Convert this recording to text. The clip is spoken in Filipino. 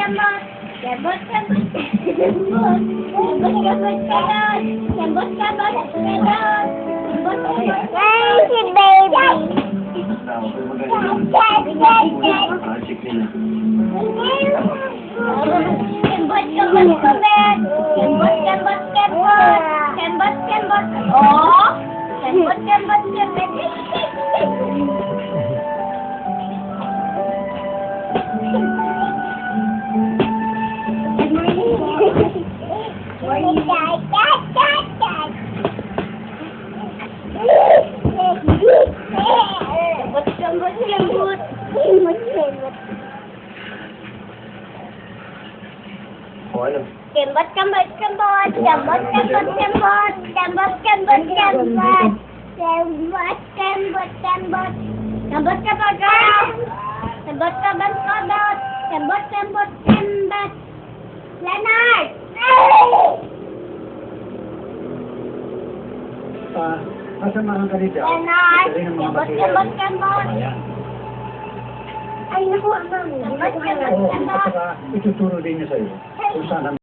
kembot. Kembot, kembot, kembot. Kembot, kembot, kembot. Kembot, kembot, kembot. Kembot, kembot. Hey, si baby. Kembot, kembot, kembot. Kembot, kembot, kembot. Kembot, kembot. Oh, kembot, kembot, kembot. Lembut. Kembot, kembot, kembot. Kembot, kembot, kembot. Kembot, kembot, kembot. Kembot, kembot, kembot. Kembot, kembot, kembot. Kembot, kembot, kembot. Kembot, kembot, kembot. Leonard! Masamahan ka dito. Leonard! Kembot, kembot, kembot. Ay, naku, amang. Kembot, kembot, Oo, kembot. at saka ituturo din niya sa'yo kung saan ang